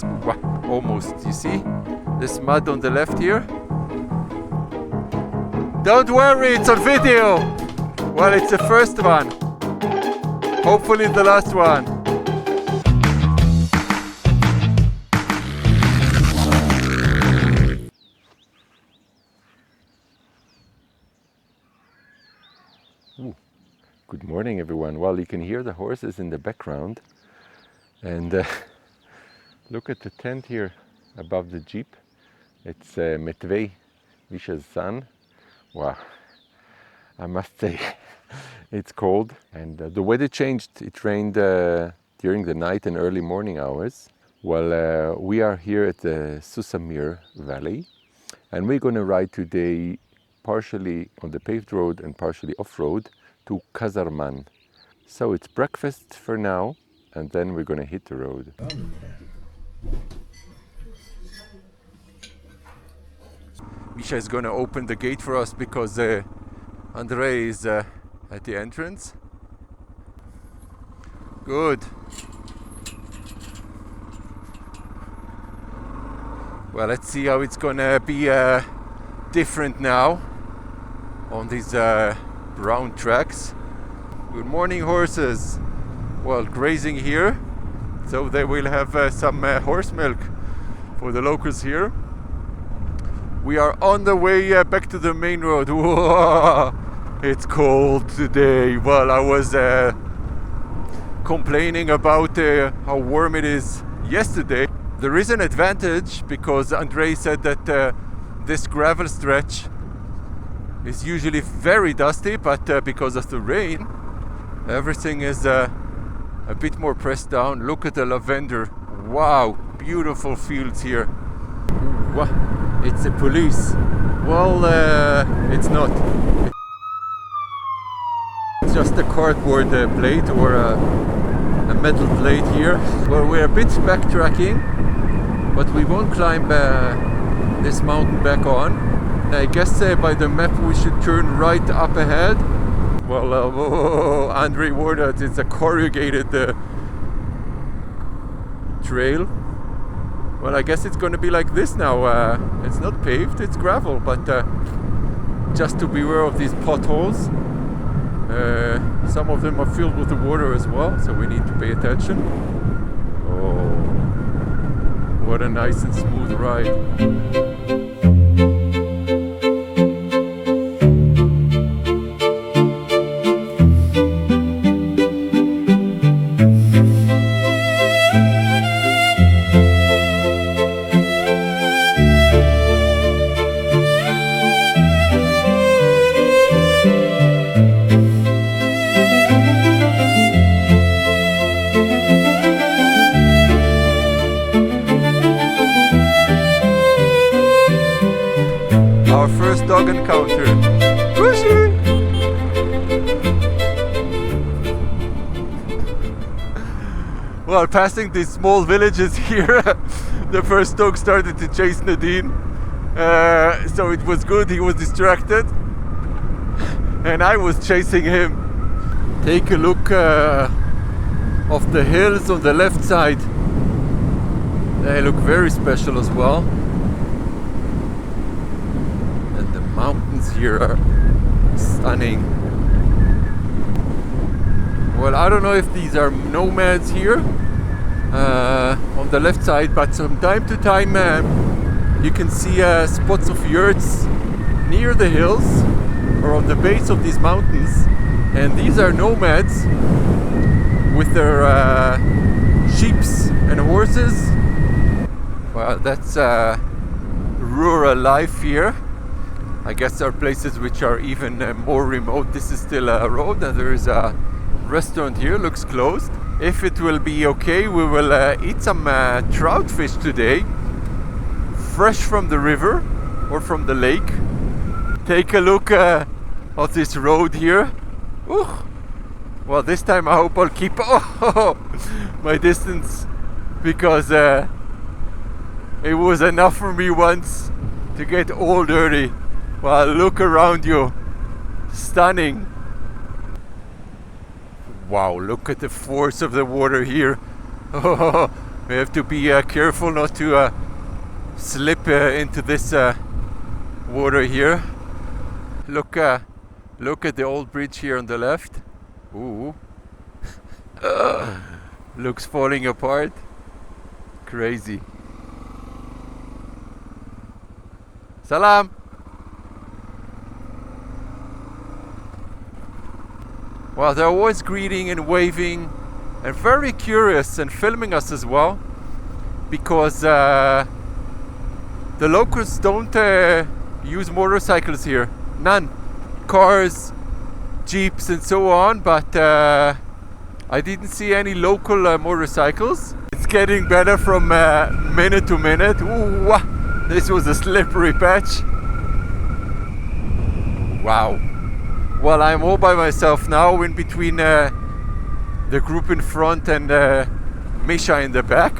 Almost, you see? This mud on the left here. Don't worry, it's on video! Well, it's the first one. Hopefully the last one. Ooh. Good morning, everyone. Well, you can hear the horses in the background. And look at the tent here above the jeep. It's Metvei, Visha's son. Wow, I must say it's cold. And the weather changed. It rained during the night and early morning hours. Well, we are here at the Susamir Valley. And we're going to ride today partially on the paved road and partially off-road to Kazarman. So it's breakfast for now, and then we're going to hit the road. Misha is going to open the gate for us because Andrei is at the entrance. Good. Well, let's see how it's going to be different now on these brown tracks. Good morning, horses. Well, grazing here, so they will have some horse milk for the locals here. We are on the way back to the main road. Whoa, it's cold today. Well, I was complaining about how warm it is yesterday. There is an advantage because Andrei said that this gravel stretch is usually very dusty, but because of the rain, everything is a bit more pressed down. Look at the lavender. Wow, beautiful fields here. Ooh, it's the police. Well, it's not. It's just a cardboard plate or a metal plate here. Well, we're a bit backtracking, but we won't climb this mountain back on. I guess by the map we should turn right up ahead. Well, Andrei warned us it's a corrugated trail. Well, I guess it's going to be like this now. It's not paved, it's gravel, but just to beware of these potholes. Some of them are filled with the water as well, so we need to pay attention. Oh, what a nice and smooth ride. Our first dog encounter. Whooshy! Well, passing these small villages here, the first dog started to chase Nadine. So it was good, he was distracted. And I was chasing him. Take a look of the hills on the left side. They look very special as well. Mountains here are stunning. Well, I don't know if these are nomads here on the left side, but from time to time you can see spots of yurts near the hills or on the base of these mountains, and these are nomads with their sheeps and horses. Well, that's rural life here. I guess there are places which are even more remote. This is still a road, and there is a restaurant here, looks closed. If it will be okay, we will eat some trout fish today, fresh from the river or from the lake. Take a look at this road here. Ooh. Well, this time I hope I'll keep my distance, because it was enough for me once to get all dirty. Well, look around you. Stunning. Wow, look at the force of the water here. We have to be careful not to slip into this water here. Look at the old bridge here on the left. Ooh. Looks falling apart. Crazy. Salam. Well, they're always greeting and waving and very curious and filming us as well, because the locals don't use motorcycles here. None. Cars, jeeps and so on, but I didn't see any local motorcycles. It's getting better from minute to minute. Ooh, this was a slippery patch. Wow. Well, I'm all by myself now, in between the group in front and Misha in the back.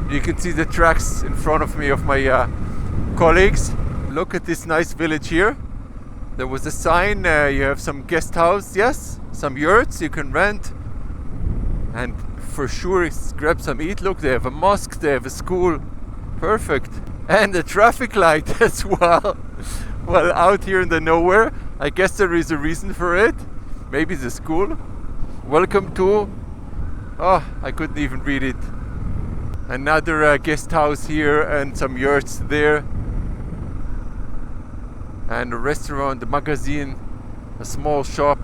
You can see the tracks in front of me of my colleagues. Look at this nice village here. There was a sign, you have some guest house, yes, some yurts you can rent, and for sure grab some eat. Look, they have a mosque, they have a school, perfect, and a traffic light as well. Well, out here in the nowhere, I guess there is a reason for it. Maybe the school. Welcome to, oh, I couldn't even read it. Another guest house here and some yurts there. And a restaurant, a magazine, a small shop.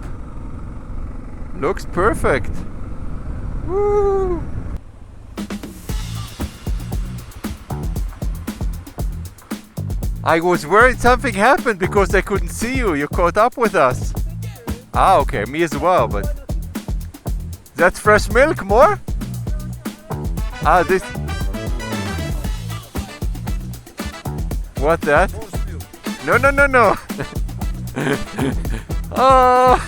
Looks perfect. Woo! I was worried something happened because I couldn't see you. You caught up with us. Ah, okay, me as well, but that's fresh milk, more? Ah, this. What that? No. Oh,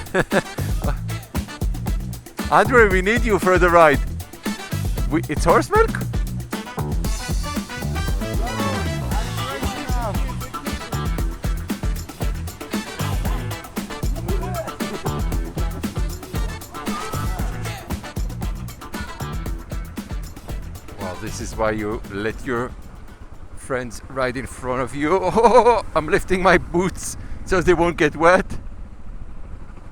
Andre, we need you for the ride. It's horse milk? Well, this is why you let your friends right in front of you. Oh, I'm lifting my boots so they won't get wet.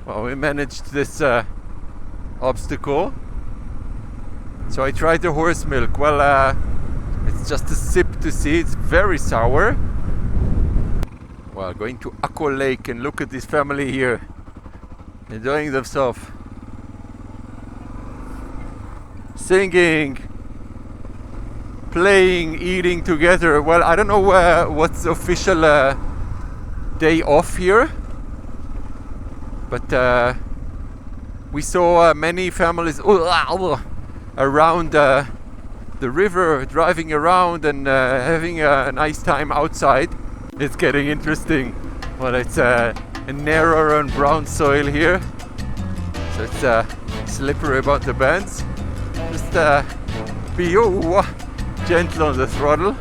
Well, we managed this obstacle. So I tried the horse milk. Well, it's just a sip to see. It's very sour. Well, going to An Kol Lake, and look at this family here enjoying themselves, singing, playing, eating together. Well, I don't know what's the official day off here, but we saw many families around the river, driving around and having a nice time outside. It's getting interesting. Well, it's a narrower and brown soil here, so it's slippery about the bends. Just be gentle on the throttle.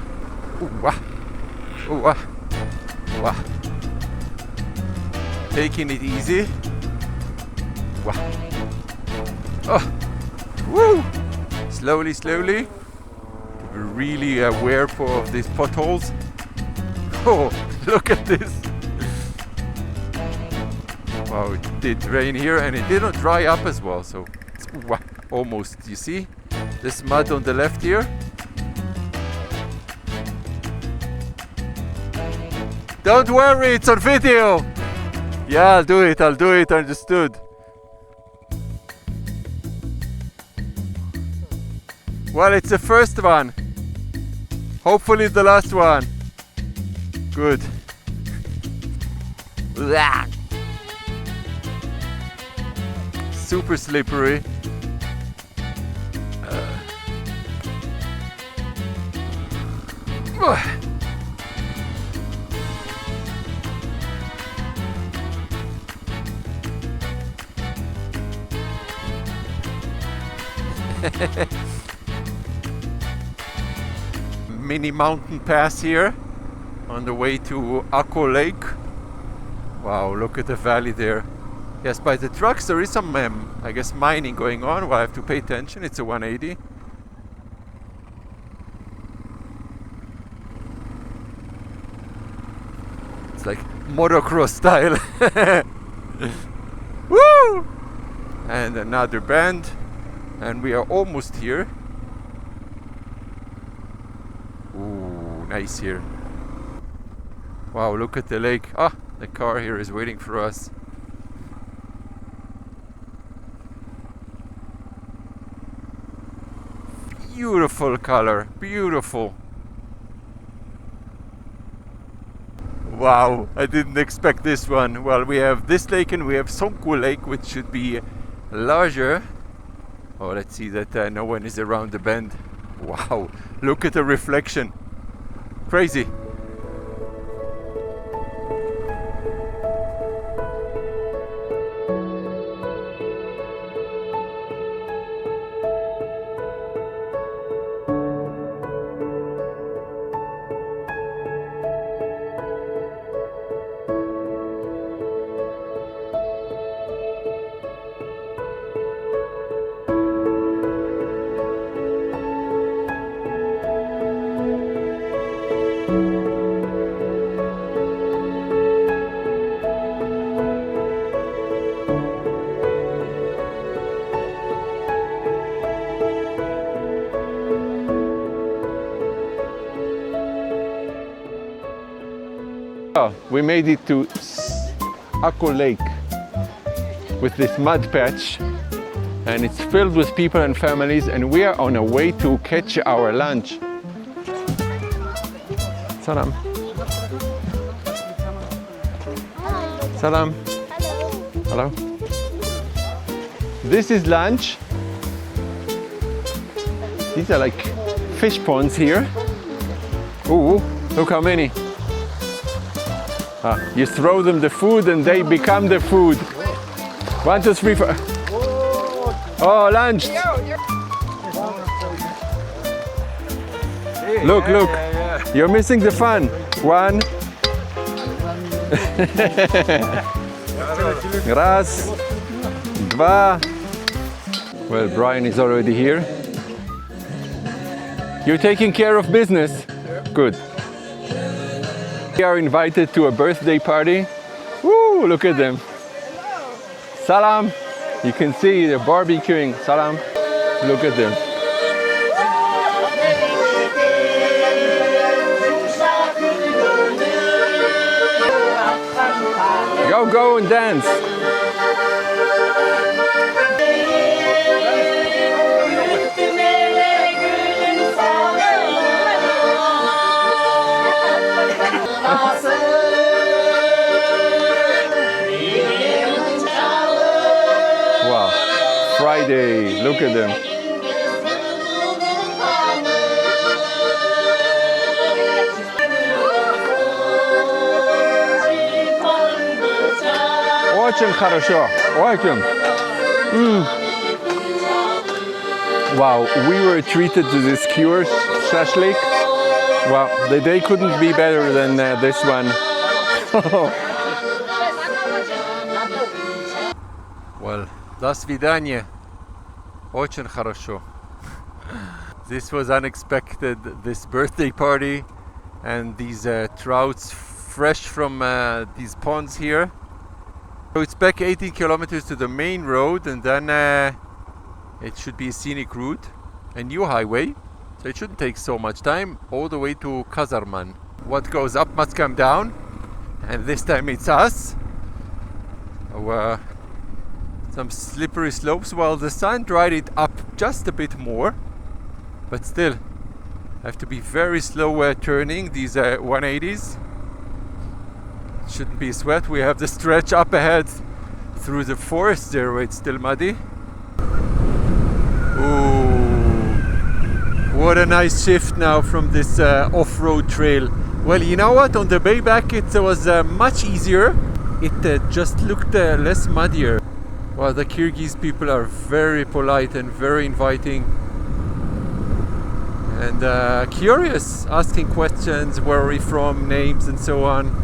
Taking it easy. Oh, woo! Slowly. We're really aware of these potholes. Oh, look at this. Wow, it did rain here and it didn't dry up as well, so it's almost, you see this mud on the left here? Don't worry, it's on video. Yeah, I'll do it, understood. Well, it's the first one. Hopefully the last one. Good. Super slippery. Mini mountain pass here on the way to An Kol Lake. Wow, look at the valley there. Yes, by the trucks there is some, I guess, mining going on. Well, I have to pay attention. It's a 180. It's like motocross style. Woo! And another bend, and we are almost here. Ooh, nice here. Wow, look at the lake. Ah, the car here is waiting for us. Beautiful color, beautiful. Wow, I didn't expect this one. Well, we have this lake and we have An Kol lake, which should be larger. Oh, let's see that no one is around the bend. Wow, look at the reflection. Crazy. Oh, we made it to An Kol Lake with this mud patch, and it's filled with people and families, and we are on our way to catch our lunch. Salam. Salam. Hello. This is lunch. These are like fish ponds here. Ooh, look how many. You throw them the food and they become the food. 1, 2, 3, 4. Oh, lunch. Look, look. You're missing the fun. 1. Raz. 2. Well, Brian is already here. You're taking care of business? Good. We are invited to a birthday party. Woo, look at them. Salam. You can see they're barbecuing. Salam. Look at them. Go, go and dance. Wow, Friday, look at them. Очень хорошо, очень. Wow, we were treated to this skewer shashlik. Wow, the day couldn't be better than this one. Well, до свидания. Очень хорошо. This was unexpected, this birthday party, and these trouts fresh from these ponds here. So it's back 18 kilometers to the main road, and then it should be a scenic route, a new highway. So it shouldn't take so much time, all the way to Kazarman. What goes up must come down, and this time it's us. Some slippery slopes. Well, the sun dried it up just a bit more, but still have to be very slow turning these 180s. Shouldn't be a sweat. We have the stretch up ahead through the forest there where it's still muddy. Ooh, what a nice shift now from this off-road trail. Well, you know what? On the way back it was much easier. It just looked less muddier. Well, the Kyrgyz people are very polite and very inviting. And curious, asking questions, where are we from, names and so on.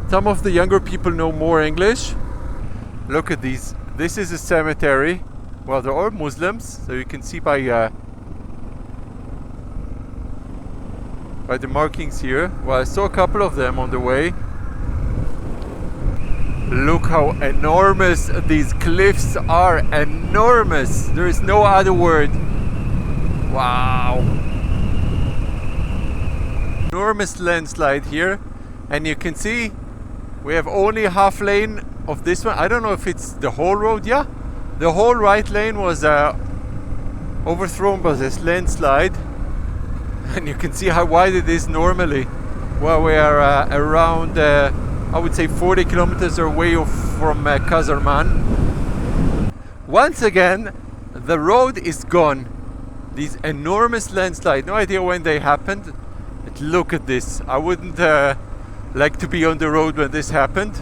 Some of the younger people know more English. Look at these. This is a cemetery. Well, they're all Muslims, so you can see by by the markings here. Well, I saw a couple of them on the way. Look how enormous these cliffs are. Enormous. There is no other word. Wow. Enormous landslide here. And you can see we have only half lane of this one. I don't know if it's the whole road. Yeah, the whole right lane was overthrown by this landslide. And you can see how wide it is normally. Well, we are around, I would say 40 kilometers away from Kazarman. Once again, the road is gone. These enormous landslides, no idea when they happened. But look at this. I wouldn't like to be on the road when this happened.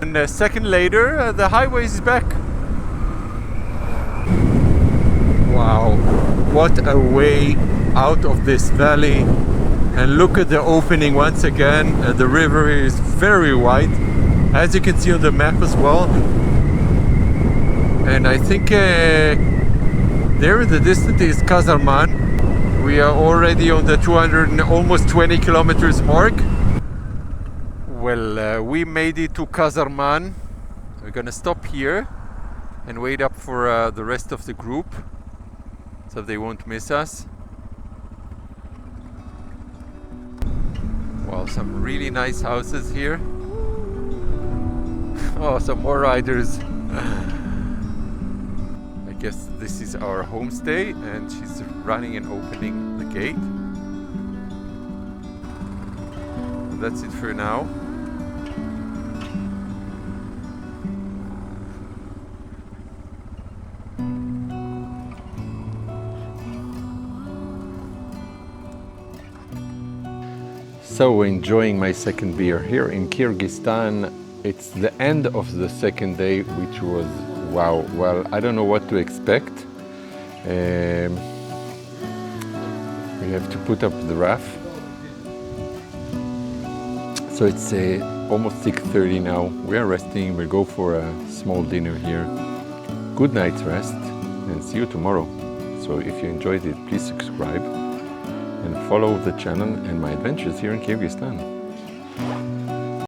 And a second later, the highway is back. Wow, what a way out of this valley. And look at the opening once again. The river is very wide, as you can see on the map as well. And I think there in the distance is Kazarman. We are already on the 200 almost 20 kilometers mark. Well, we made it to Kazarman. We're gonna stop here and wait up for the rest of the group, so they won't miss us. Wow, some really nice houses here. Oh, some more riders. I guess this is our homestay, and she's running and opening the gate. That's it for now. So enjoying my second beer here in Kyrgyzstan. It's the end of the second day, which was wow. Well, I don't know what to expect. We have to put up the raft. So it's almost 6:30 now. We're resting. We'll go for a small dinner here. Good night's rest and see you tomorrow. So if you enjoyed it, please subscribe and follow the channel and my adventures here in Kyrgyzstan.